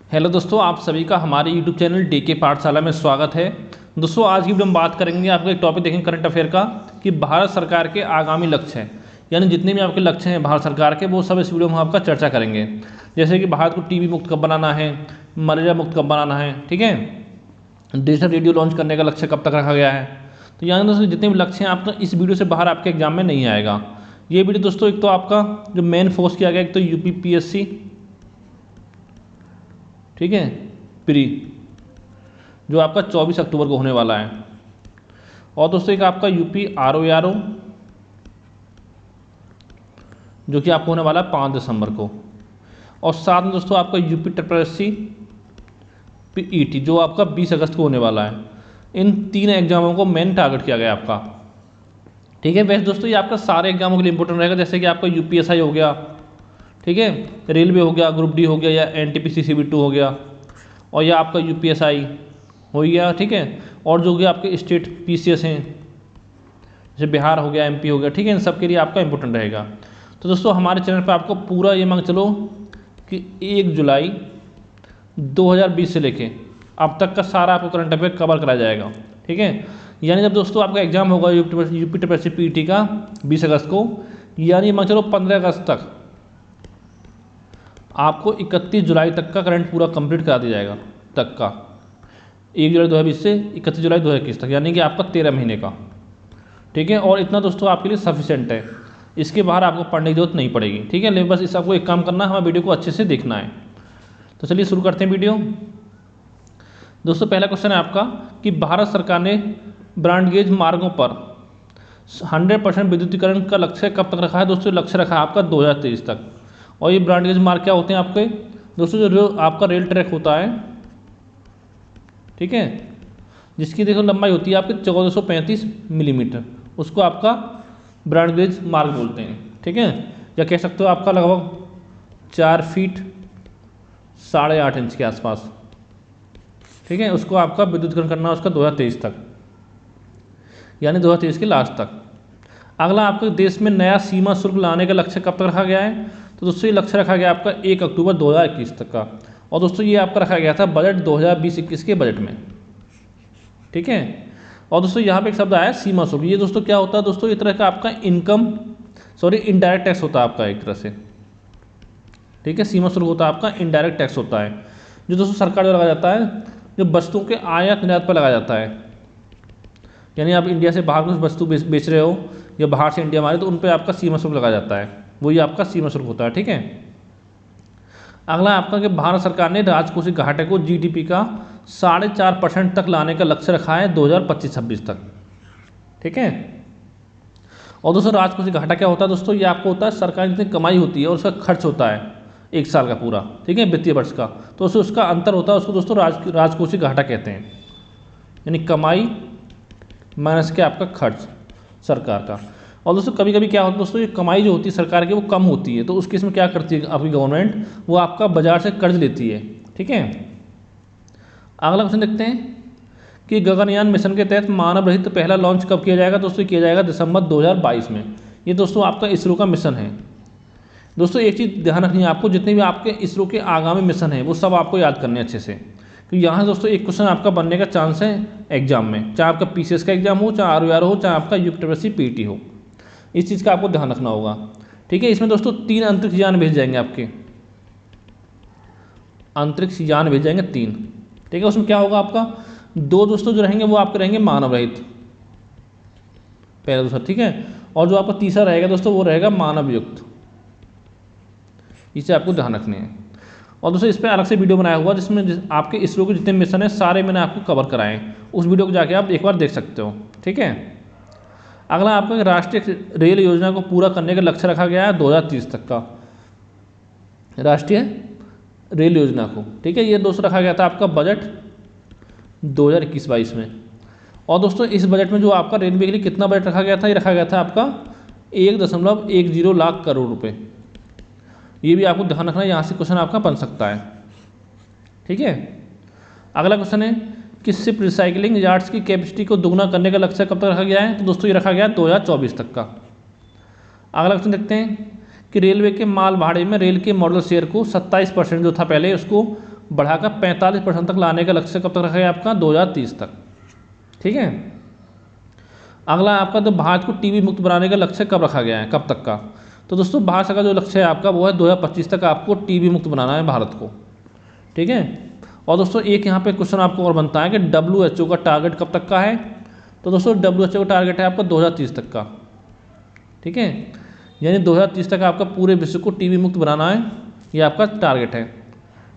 Hello दोस्तों, आप सभी का हमारे यूट्यूब चैनल डीके पाठशाला में स्वागत है। दोस्तों, आज की वीडियो में बात करेंगे आपका एक टॉपिक देखेंगे करंट अफेयर का कि भारत सरकार के आगामी लक्ष्य हैं, यानी जितने भी आपके लक्ष्य हैं भारत सरकार के, वो सब इस वीडियो में हम आपका चर्चा करेंगे। जैसे कि भारत को टीबी मुक्त कब बनाना है, मलेरिया मुक्त कब बनाना है, ठीक है, डिजिटल रेडियो लॉन्च करने का लक्ष्य कब तक रखा गया है। तो यानी दोस्तों जितने भी लक्ष्य हैं आपका इस वीडियो से बाहर आपके एग्जाम में नहीं आएगा। ये वीडियो दोस्तों एक तो आपका जो मेन फोकस किया गया, एक तो UPPSC, ठीक है, प्री जो आपका 24 अक्टूबर को होने वाला है, और दोस्तों एक आपका UP RO जो कि आपको होने वाला है 5 दिसंबर को, और साथ में दोस्तों आपका UP PET जो आपका 20 अगस्त को होने वाला है। इन 3 एग्जामों को मेन टारगेट किया गया आपका, ठीक है। वैसे दोस्तों ये आपका सारे एग्जामों के लिए इंपॉर्टेंट रहेगा, जैसे कि आपका UPSI हो गया, ठीक है, रेलवे हो गया, ग्रुप डी हो गया, या NTPC CB2 हो गया, और या आपका UPSI हो गया, ठीक है, और जो कि आपके स्टेट PCS हैं जैसे बिहार हो गया, MP हो गया, ठीक है, इन सब के लिए आपका इंपॉर्टेंट रहेगा। तो दोस्तों हमारे चैनल पर आपको पूरा ये मान चलो कि 1 जुलाई 2020 से लेके अब तक का सारा आपको करंट अफेयर कवर कराया जाएगा, ठीक है। यानी जब दोस्तों आपका एग्जाम होगा UP PET का 20 अगस्त को, यानी मान चलो 15 अगस्त तक आपको 31 जुलाई तक का करंट पूरा कंप्लीट करा दिया जाएगा, तक का 1 जुलाई 2020 से 31 जुलाई 2021 तक, यानी कि आपका 13 महीने का, ठीक है। और इतना दोस्तों आपके लिए सफिशिएंट है, इसके बाहर आपको पढ़ने की जरूरत नहीं पड़ेगी, ठीक है। लेकिन बस इस आपको एक काम करना है, हमारे वीडियो को अच्छे से देखना है। तो चलिए शुरू करते हैं वीडियो। दोस्तों पहला क्वेश्चन है आपका कि भारत सरकार ने ब्रॉडगेज मार्गों पर 100% विद्युतीकरण का लक्ष्य कब तक रखा है। दोस्तों लक्ष्य रखा है आपका 2023 तक। और ये ब्रॉडगेज मार्ग क्या होते हैं आपके दोस्तों, जो आपका रेल ट्रैक होता है, ठीक है, जिसकी देखो लंबाई होती है आपकी 1435 मिलीमीटर, उसको आपका ब्रॉडगेज मार्ग बोलते हैं, ठीक है। या कह सकते हो आपका लगभग 4 फीट 8.5 इंच के आसपास, ठीक है, उसको आपका विद्युतीकरण करना है उसका 2023 तक, यानी 2023 के लास्ट तक। अगला आपके देश में नया सीमा शुल्क लाने का लक्ष्य कब तक रखा गया है। तो दोस्तों ये लक्ष्य रखा गया आपका 1 अक्टूबर 2021 तक का, और दोस्तों ये आपका रखा गया था बजट 2020-21 के बजट में, ठीक है। और दोस्तों यहाँ पे एक शब्द आया सीमा शुल्क, ये दोस्तों क्या होता है दोस्तों, एक तरह का आपका इनडायरेक्ट टैक्स होता है आपका एक तरह से, ठीक है। सीमा शुल्क होता है आपका इनडायरेक्ट टैक्स होता है, जो दोस्तों सरकार द्वारा लगाया जाता है, जो वस्तुओं के आयात निर्यात पर लगाया जाता है। यानी आप इंडिया से बाहर कुछ वस्तु बेच रहे हो या बाहर से इंडिया में आ रहे, तो उन पर आपका सीमा शुल्क लगाया जाता है, वही आपका सीमा शुल्क होता है, ठीक है। अगला आपका कि भारत सरकार ने राजकोषीय घाटे को GDP का 4.5% तक लाने का लक्ष्य रखा है 2025-26 तक, ठीक है। और दोस्तों राजकोषीय घाटा क्या होता है दोस्तों, ये आपको होता है सरकार की जितनी कमाई होती है और उसका खर्च होता है 1 साल का पूरा, ठीक है, वित्तीय वर्ष का, तो उसका अंतर होता है, उसको दोस्तों राजकोषीय घाटा कहते हैं। यानी कमाई माइनस के आपका खर्च सरकार का। और दोस्तों कभी कभी क्या होता है दोस्तों, ये कमाई जो होती है सरकार की वो कम होती है, तो उस केस में क्या करती है आपकी गवर्नमेंट, वो आपका बाजार से कर्ज लेती है, ठीक है। अगला क्वेश्चन देखते हैं कि गगनयान मिशन के तहत मानव रहित पहला लॉन्च कब किया जाएगा। दोस्तों किया जाएगा दिसंबर 2022 में। ये दोस्तों आपका इसरो का मिशन है। दोस्तों एक चीज़ ध्यान रखनी है आपको, जितने भी आपके इसरो के आगामी मिशन हैं वो सब आपको याद करने अच्छे से, क्योंकि यहाँ दोस्तों एक क्वेश्चन आपका बनने का चांस है एग्जाम में, चाहे आपका PCS का एग्जाम हो, चाहे ROR हो, चाहे आपका UPSC PET हो, इस चीज़ का आपको ध्यान रखना होगा, ठीक है। इसमें दोस्तों 3 अंतरिक्ष यान भेज जाएंगे, आपके अंतरिक्ष यान भेज जाएंगे 3, ठीक है। उसमें क्या होगा आपका 2 दोस्तों जो रहेंगे वो आपके रहेंगे मानव रहित, पहला दूसरा, ठीक है, और जो आपका तीसरा रहेगा दोस्तों वो रहेगा मानव युक्त, इसे आपको ध्यान रखने हैं। और दोस्तों इस पर अलग से वीडियो बनाया हुआ जिसमें आपके इसरो के जितने मिशन हैं सारे मैंने आपको कवर कराए हैं, उस वीडियो को जाके आप एक बार देख सकते हो, ठीक है। अगला आपका राष्ट्रीय रेल योजना को पूरा करने का लक्ष्य रखा गया है 2030 तक का, राष्ट्रीय रेल योजना को, ठीक है। ये दोस्तों रखा गया था आपका बजट 2021-22 में। और दोस्तों इस बजट में जो आपका रेलवे के लिए कितना बजट रखा गया था, ये रखा गया था आपका 1.10 लाख करोड़ रुपये। ये भी आपको ध्यान रखना है, यहाँ से क्वेश्चन आपका बन सकता है, ठीक है। अगला क्वेश्चन है कि शिप रिसाइकलिंग यार्ड्स की कैपेसिटी को दोगुना करने का लक्ष्य कब तक रखा गया है। तो दोस्तों ये रखा गया है 2024 तक का। अगला क्वेश्चन देखते हैं कि रेलवे के माल भाड़े में रेल के मॉडल शेयर को 27% जो था पहले, उसको बढ़ाकर 45% तक लाने का लक्ष्य कब तक रखा गया आपका? 2030 तक। ठीक है। अगला आपका तो भारत को टीबी मुक्त बनाने का लक्ष्य कब रखा गया है, कब तक का? तो दोस्तों भारत का जो लक्ष्य है आपका वो है 2025 तक आपको टीबी मुक्त बनाना है भारत को। ठीक है। और दोस्तों एक यहाँ पे क्वेश्चन आपको और बनता है कि WHO का टारगेट कब तक का है? तो दोस्तों WHO का टारगेट है आपका 2030 तक का। ठीक है। यानी 2030 तक आपका पूरे विश्व को टीबी मुक्त बनाना है, ये आपका टारगेट है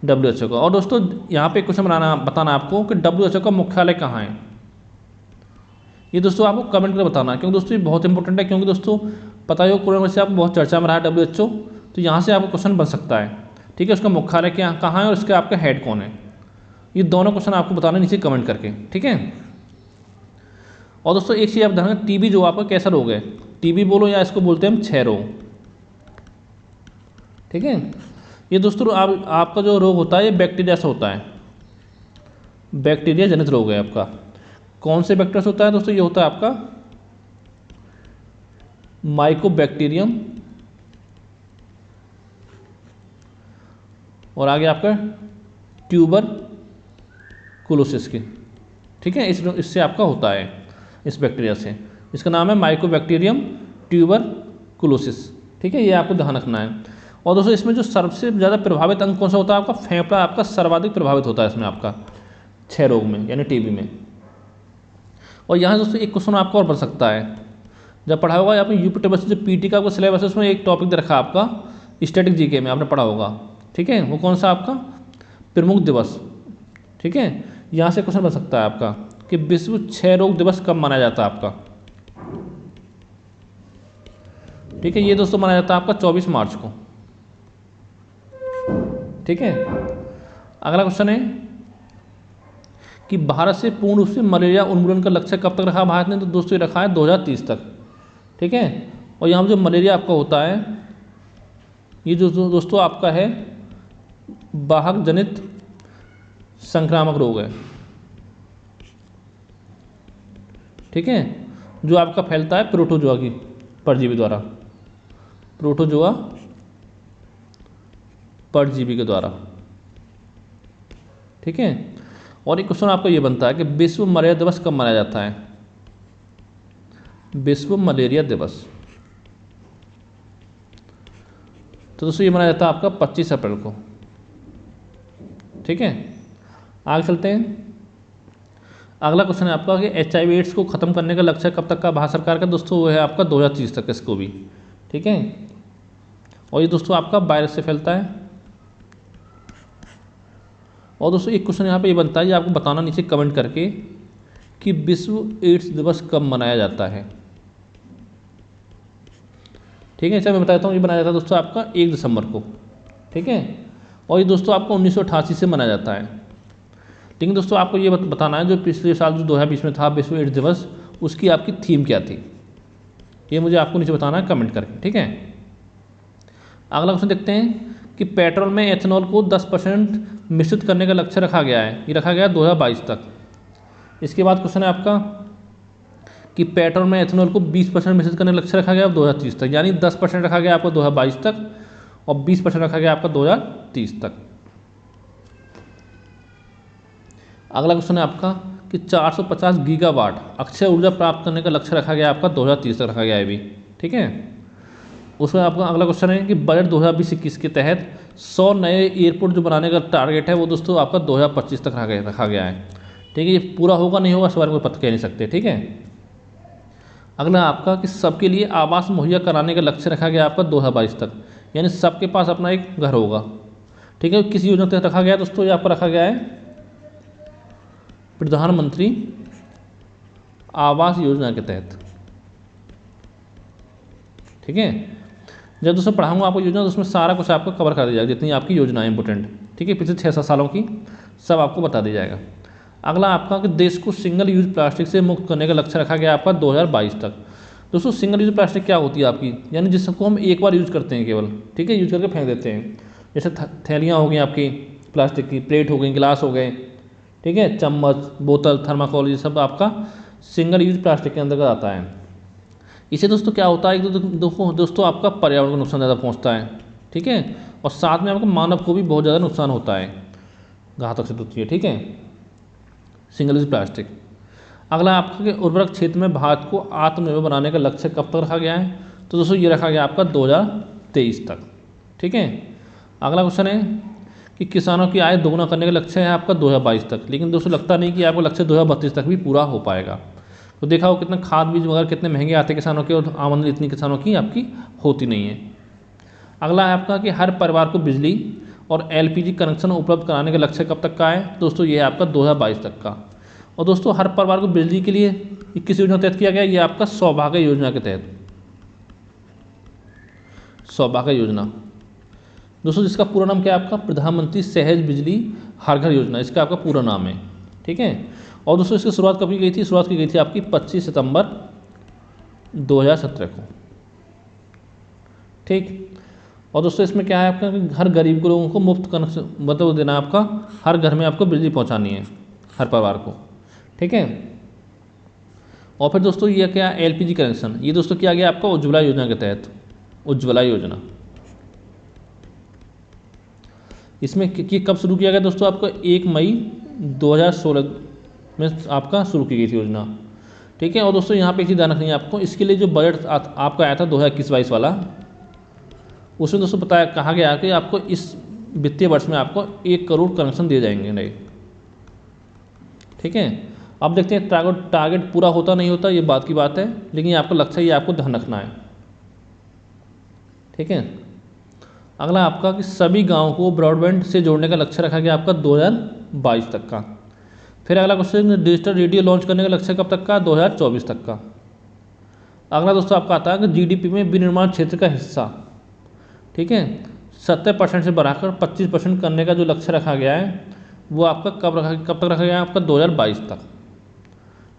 WHO का। और दोस्तों यहाँ पे क्वेश्चन बताना आपको कि WHO का मुख्यालय कहाँ है? ये दोस्तों आपको कमेंट कर बताना है, क्योंकि दोस्तों ये बहुत इंपॉर्टेंट है। क्योंकि दोस्तों पता ही हो कोरोना से आपको बहुत चर्चा में रहा है WHO, तो यहाँ से आपको क्वेश्चन बन सकता है। ठीक है। उसका मुख्यालय कहाँ है और उसके आपका हेड कौन है, ये दोनों क्वेश्चन आपको बताना नीचे कमेंट करके। ठीक है। और दोस्तों एक चीज़ आप ध्यान रखें, टीबी जो आपका कैसा रोग है, टीबी बोलो या इसको बोलते हैं हम क्षय रोग। ठीक है। ये दोस्तों आपका जो रोग होता है ये बैक्टीरिया से होता है, बैक्टीरिया जनित रोग है आपका। कौन से बैक्टीरिया से होता है दोस्तों? ये होता है आपका माइकोबैक्टीरियम और आगे आपका ट्यूबर कुलोसिस की। ठीक है। इससे आपका होता है, इस बैक्टीरिया से। इसका नाम है माइकोबैक्टीरियम ट्यूबर कुलोसिस। ठीक है। ये आपको ध्यान रखना है। और दोस्तों इसमें जो सबसे ज़्यादा प्रभावित अंग कौन सा होता है आपका? फेफड़ा आपका सर्वाधिक प्रभावित होता है इसमें आपका क्षय रोग में यानी टीबी में। और यहाँ दोस्तों एक क्वेश्चन आपको और बन सकता है, जब पढ़ा होगा आपने यूपी टेबल से, जो पीटी का आपको सिलेबस है उसमें एक टॉपिक दे रखा है आपका स्टैटिक जीके में, आपने पढ़ा होगा। ठीक है। वो कौन सा आपका? प्रमुख दिवस। ठीक है। यहाँ से क्वेश्चन बन सकता है आपका कि विश्व क्षय रोग दिवस कब मनाया जाता है आपका? ठीक है। ये दोस्तों मनाया जाता है आपका 24 मार्च को। ठीक है। अगला क्वेश्चन है कि भारत से पूर्ण रूप से मलेरिया उन्मूलन का लक्ष्य कब तक रखा भारत ने? तो दोस्तों ये रखा है 2030 तक। ठीक है। और यहाँ जो मलेरिया आपका होता है ये जो दोस्तों आपका है वाहक जनित संक्रामक रोग है। ठीक है। जो आपका फैलता है प्रोटोजोआ की परजीवी द्वारा, प्रोटोजोआ परजीवी के द्वारा। ठीक है। और एक क्वेश्चन आपका ये बनता है कि विश्व मलेरिया दिवस कब मनाया जाता है? विश्व मलेरिया दिवस तो दोस्तों ये मनाया जाता है आपका 25 अप्रैल को। ठीक है। आगे चलते हैं। अगला क्वेश्चन है आपका कि HIV एड्स को ख़त्म करने का लक्ष्य कब तक का भारत सरकार का? दोस्तों वो है आपका 2030 तक इसको भी। ठीक है। और ये दोस्तों आपका वायरस से फैलता है। और दोस्तों एक क्वेश्चन यहाँ पे ये बनता है, ये आपको बताना नीचे कमेंट करके कि विश्व एड्स दिवस कब मनाया जाता है। ठीक है। चलिए मैं बता देता हूँ, ये बनाया जाता है दोस्तों आपका 1 दिसंबर को। ठीक है। और ये दोस्तों आपको 1988 से मनाया जाता है। लेकिन दोस्तों आपको ये बताना है जो पिछले साल जो 2020 में था विश्व एड्स दिवस, उसकी आपकी थीम क्या थी, ये मुझे आपको नीचे बताना है कमेंट करके। ठीक है। अगला क्वेश्चन देखते हैं कि पेट्रोल में एथेनॉल को 10% मिश्रित करने का लक्ष्य रखा गया है, ये रखा गया है 2022 तक। इसके बाद क्वेश्चन है आपका कि पेट्रोल में एथेनॉल को 20% मिश्रित करने का लक्ष्य रखा गया 2030 तक, यानी 10% रखा गया आपको 2022 तक और 20% रखा गया आपका 2030 तक। अगला क्वेश्चन है आपका कि 450 गीगावाट अक्षय ऊर्जा प्राप्त करने का लक्ष्य रखा गया आपका 2030 तक रखा गया है अभी। ठीक है। उसमें आपका अगला क्वेश्चन है कि बजट 2020-21 के तहत 100 नए एयरपोर्ट जो बनाने का टारगेट है वो दोस्तों आपका 2025 तक रखा गया है। ठीक है। ये पूरा होगा नहीं होगा इस बारे में पता कह नहीं सकते। ठीक है। अगला आपका कि सबके लिए आवास मुहैया कराने का लक्ष्य रखा गया आपका 2022 तक, यानी सबके पास अपना एक घर होगा। ठीक है। किस योजना के तहत रखा गया है दोस्तों? ये आपका रखा गया है प्रधानमंत्री आवास योजना के तहत। ठीक है। जब दोस्तों पढ़ाऊंगा आपको योजना तो उसमें सारा कुछ आपको कवर कर दिया जाएगा, जितनी आपकी योजना है इंपॉर्टेंट। ठीक है। पिछले 6-7 सालों की सब आपको बता दिया जाएगा। अगला आपका कि देश को सिंगल यूज प्लास्टिक से मुक्त करने का लक्ष्य रखा गया आपका 2022 तक। दोस्तों सिंगल यूज प्लास्टिक क्या होती है आपकी? यानी जिसको हम एक बार यूज करते हैं केवल। ठीक है। यूज करके फेंक देते हैं। जैसे थैलियाँ हो गई आपकी प्लास्टिक की, प्लेट हो गई, गिलास हो गए, ठीक है, चम्मच, बोतल, थर्माकोल, ये सब आपका सिंगल यूज प्लास्टिक के अंतर्गत आता है। इससे दोस्तों क्या होता है कि दोस्तों आपका पर्यावरण को नुकसान ज़्यादा पहुंचता है। ठीक है। और साथ में आपको मानव को भी बहुत ज़्यादा नुकसान होता है। घातक सिद्ध होती है, ठीक है, सिंगल यूज प्लास्टिक। अगला आपका कि उर्वरक क्षेत्र में भारत को आत्मनिर्भर बनाने का लक्ष्य कब तक रखा गया है, तो दोस्तों ये रखा गया आपका 2023 तक, ठीक है। अगला क्वेश्चन है कि किसानों की आय दोगुना करने का लक्ष्य है आपका 2022 तक, लेकिन दोस्तों लगता नहीं कि आपका लक्ष्य 2032 तक भी पूरा हो पाएगा। तो देखा हो कितना खाद बीज वगैरह कितने महंगे आते हैं किसानों के, और आमदनी इतनी किसानों की आपकी होती नहीं है। अगला है आपका कि हर परिवार को बिजली और एलपीजी कनेक्शन उपलब्ध कराने का लक्ष्य कब तक का है, दोस्तों ये है आपका 2022 तक का। और दोस्तों हर परिवार को बिजली के लिए किस योजना के तहत किया गया, ये आपका सौभाग्य योजना के तहत, सौभाग्य योजना दोस्तों, जिसका पूरा नाम क्या है आपका प्रधानमंत्री सहज बिजली हर घर योजना, इसका आपका पूरा नाम है, ठीक है। और दोस्तों इसकी शुरुआत कब की गई थी, शुरुआत की गई थी आपकी 25 सितंबर 2017 को, ठीक। और दोस्तों इसमें क्या है आपका कि हर गरीब लोगों को मुफ्त कनेक्शन मतलब देना, आपका हर घर में आपको बिजली पहुंचानी है हर परिवार को, ठीक है। और फिर दोस्तों ये क्या एलपीजी कनेक्शन, ये दोस्तों किया गया आपका उज्ज्वला योजना के तहत, उज्ज्वला योजना। इसमें कब शुरू किया गया दोस्तों, आपको 1 मई 2016 में आपका शुरू की गई थी योजना, ठीक है। और दोस्तों यहाँ पे एक चीज़ ध्यान रखनी है आपको, इसके लिए जो बजट आपका आया था 2021-22 वाला, उसमें दोस्तों बताया कहा गया कि आपको इस वित्तीय वर्ष में आपको 1 करोड़ कनेक्शन दिए जाएंगे नए, ठीक है। अब देखते हैं टारगेट पूरा होता नहीं होता, ये बात की बात है, लेकिन ये आपका लक्ष्य, ये आपको ध्यान रखना है, ठीक है। अगला आपका कि सभी गाँव को ब्रॉडबैंड से जोड़ने का लक्ष्य रखा गया आपका 2022 तक का। फिर अगला क्वेश्चन डिजिटल रेडियो लॉन्च करने का लक्ष्य कब तक का, 2024 तक का। अगला दोस्तों आपका आता है कि जीडीपी में विनिर्माण क्षेत्र का हिस्सा, ठीक है, 70% से बढ़ाकर 25% करने का जो लक्ष्य रखा गया है, वो आपका कब तक रखा गया है, आपका 2022 तक।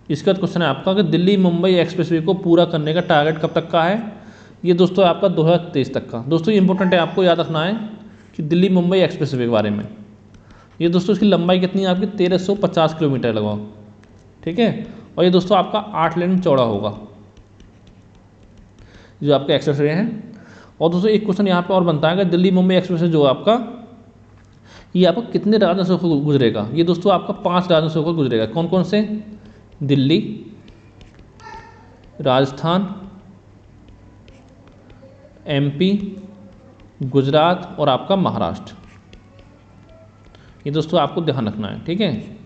इसके बाद क्वेश्चन है आपका कि दिल्ली मुंबई एक्सप्रेसवे को पूरा करने का टारगेट कब तक का है, ये दोस्तों आपका 2023 तक का। दोस्तों ये इंपॉर्टेंट है, आपको याद रखना है कि दिल्ली मुंबई एक्सप्रेसवे के बारे में, ये दोस्तों इसकी लंबाई कितनी है आपकी 1350 किलोमीटर लगभग, ठीक है। और ये दोस्तों आपका 8 लेन चौड़ा होगा जो आपका एक्सप्रेसवे है। और दोस्तों एक क्वेश्चन यहाँ पे और बनता है कि दिल्ली मुंबई एक्सप्रेसवे जो आपका, ये आपको कितने राज्यों से होकर गुजरेगा, ये दोस्तों आपका 5 राज्यों से होकर गुजरेगा। कौन कौन से, दिल्ली, राजस्थान, एमपी, गुजरात और आपका महाराष्ट्र, ये दोस्तों आपको ध्यान रखना है, ठीक है।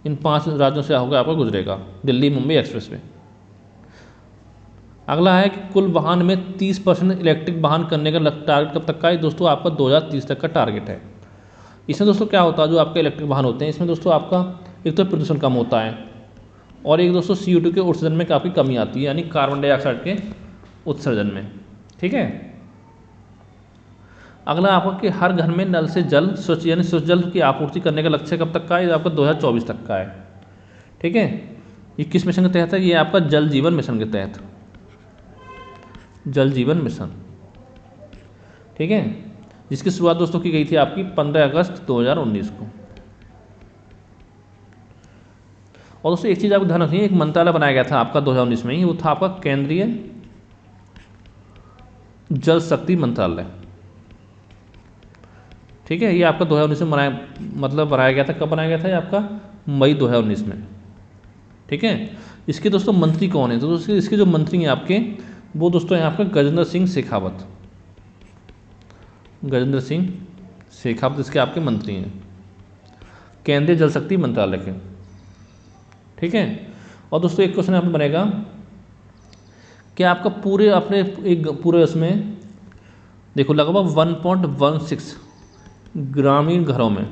इन 5 राज्यों से होकर आपका गुजरेगा दिल्ली मुंबई एक्सप्रेसवे। अगला है कि कुल वाहन में 30% इलेक्ट्रिक वाहन करने का टारगेट कब तक का है, दोस्तों आपका 2030 तक का टारगेट है। इसमें दोस्तों क्या होता है, जो आपके इलेक्ट्रिक वाहन होते हैं, इसमें दोस्तों आपका एक तो प्रदूषण कम होता है, और एक दोस्तों CO2 के उत्सर्जन में काफ़ी कमी आती है, यानी कार्बन डाइऑक्साइड के उत्सर्जन में, ठीक है। अगला आपका कि हर घर में नल से जल स्वच्छ यानी स्वच्छ जल की आपूर्ति करने का लक्ष्य कब तक का है, ये आपका 2024 तक का है, ठीक है। ये किस मिशन के तहत है, ये आपका जल जीवन मिशन के तहत, जल जीवन मिशन, ठीक है, जिसकी शुरुआत दोस्तों की गई थी आपकी 15 अगस्त 2019 को। और दोस्तों एक चीज़ आपको ध्यान रखनी है, एक मंत्रालय बनाया गया था आपका 2019 में ही, वो था आपका केंद्रीय जल शक्ति मंत्रालय, ठीक है। ये आपका 2019 में बनाया गया था। कब बनाया गया था, ये आपका मई 2019 में, ठीक है। इसके दोस्तों मंत्री कौन है, तो दोस्तों इसके जो मंत्री हैं आपके, वो दोस्तों हैं आपका गजेंद्र सिंह शेखावत, गजेंद्र सिंह शेखावत इसके आपके मंत्री हैं केंद्रीय जल शक्ति मंत्रालय के, ठीक है। और दोस्तों एक क्वेश्चन यहाँ पे बनेगा कि आपका पूरे अपने एक पूरे उसमें देखो लगभग 1.16 ग्रामीण घरों में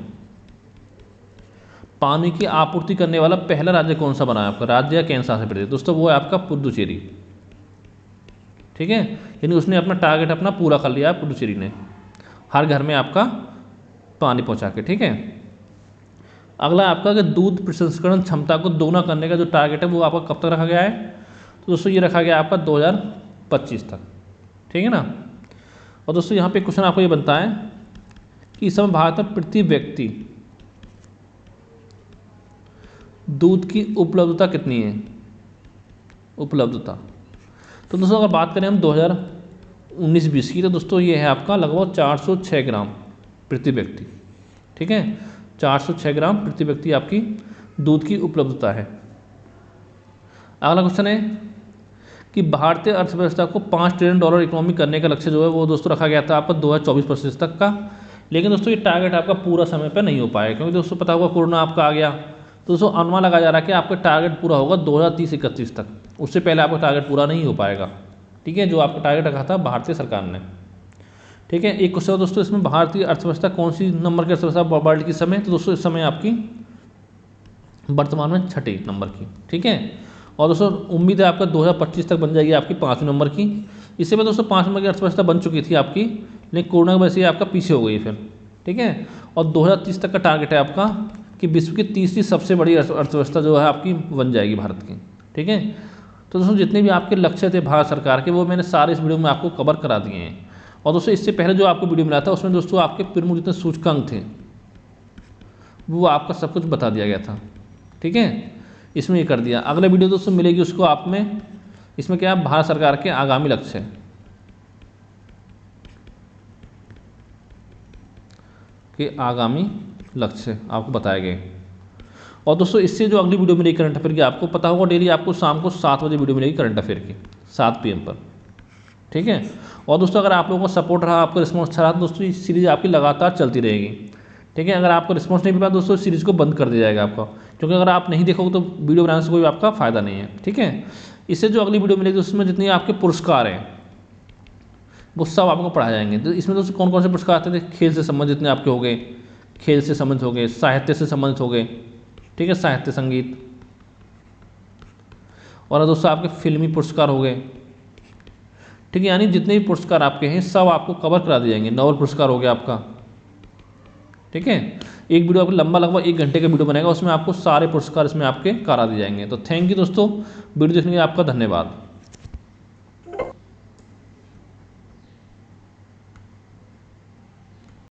पानी की आपूर्ति करने वाला पहला राज्य कौन सा बना है आपका, राज्य या केंद्र शासित प्रदेश, दोस्तों वो है आपका पुडुचेरी, ठीक है। यानी उसने अपना टारगेट अपना पूरा कर लिया है पुडुचेरी ने, हर घर में आपका पानी पहुंचा के, ठीक है। अगला आपका कि दूध प्रसंस्करण क्षमता को दोगुना करने का जो टारगेट है वो आपका कब तक रखा गया है, तो दोस्तों ये रखा गया आपका 2025 तक, ठीक है ना। और दोस्तों यहाँ पे क्वेश्चन आपको ये बनता है कि इस समय भारत में प्रति व्यक्ति दूध की उपलब्धता कितनी है, उपलब्धता, तो दोस्तों अगर बात करें हम 2019-20 की, तो दोस्तों ये है आपका लगभग 406 ग्राम प्रति व्यक्ति, ठीक है। 406 ग्राम प्रति व्यक्ति आपकी दूध की उपलब्धता है। अगला क्वेश्चन है कि भारतीय अर्थव्यवस्था को $5 ट्रिलियन इकोनॉमी करने का लक्ष्य जो है वो दोस्तों रखा गया था आपका 2024-25 तक का। लेकिन दोस्तों ये टारगेट आपका पूरा समय पर नहीं हो पाया, क्योंकि दोस्तों पता होगा कोरोना आपका आ गया। तो दोस्तों अनुमान लगाया जा रहा है कि आपका टारगेट पूरा होगा 2030-31 तक, उससे पहले आपका टारगेट पूरा नहीं हो पाएगा। ठीक है, जो आपका टारगेट रखा था भारतीय सरकार ने। ठीक है, एक क्वेश्चन दोस्तों इसमें, भारतीय अर्थव्यवस्था कौन सी नंबर की अर्थव्यवस्था वर्ल्ड की समय? तो दोस्तों इस समय आपकी वर्तमान में 6 नंबर की। ठीक है, और दोस्तों उम्मीद है आपका 2025 तक बन जाएगी आपकी 5वें नंबर की। इससे में दोस्तों 5 नंबर की अर्थव्यवस्था बन चुकी थी आपकी, लेकिन कोरोना की वजह से आपका पीछे हो गई फिर। ठीक है, और 2030 तक का टारगेट है आपका कि विश्व की तीसरी सबसे बड़ी अर्थव्यवस्था जो है आपकी बन जाएगी भारत की। ठीक है, तो दोस्तों जितने भी आपके लक्ष्य थे भारत सरकार के वो मैंने सारे इस वीडियो में आपको कवर करा दिए हैं। और दोस्तों इससे पहले जो आपको वीडियो मिला था उसमें दोस्तों आपके प्रमुख जितने सूचकांक थे वो आपका सब कुछ बता दिया गया था। ठीक है, इसमें ये कर दिया। अगले वीडियो दोस्तों मिलेगी उसको आप में, इसमें क्या भारत सरकार के आगामी लक्ष्य आपको बताए गए। और दोस्तों इससे जो अगली वीडियो मिलेगी करंट अफेयर की, आपको पता होगा डेली आपको शाम को 7 बजे वीडियो मिलेगी करंट अफेयर की, 7 PM पर। ठीक है, और दोस्तों अगर आप लोगों का सपोर्ट रहा, आपका रिस्पॉन्स अच्छा रहा तो दोस्तों इस सीरीज़ आपकी लगातार चलती रहेगी। ठीक है, अगर आपका रिस्पॉन्स नहीं मिल पाया दोस्तों सीरीज़ को बंद कर दिया जाएगा आपका, क्योंकि अगर आप नहीं देखोगे तो वीडियो बनाने से कोई आपका फ़ायदा नहीं है। ठीक है, इससे जो अगली वीडियो मिलेगी उसमें जितने आपके पुरस्कार हैं वो सब आपको पढ़ाए जाएंगे। तो इसमें दोस्तों कौन कौन से पुरस्कार आते हैं? खेल से संबंधित जितने आपके हो गए, खेल से संबंधित हो गए, साहित्य से संबंधित हो गए। ठीक है, साहित्य संगीत, और दोस्तों आपके फिल्मी पुरस्कार हो गए। ठीक है, यानी जितने भी पुरस्कार आपके हैं सब आपको कवर करा दिए जाएंगे। नोबेल पुरस्कार हो गया आपका। ठीक है, एक वीडियो आपको लंबा लगभग 1 घंटे का वीडियो बनेगा, उसमें आपको सारे पुरस्कार इसमें आपके करा दिए जाएंगे। तो थैंक यू दोस्तों, वीडियो देखने के लिए आपका धन्यवाद।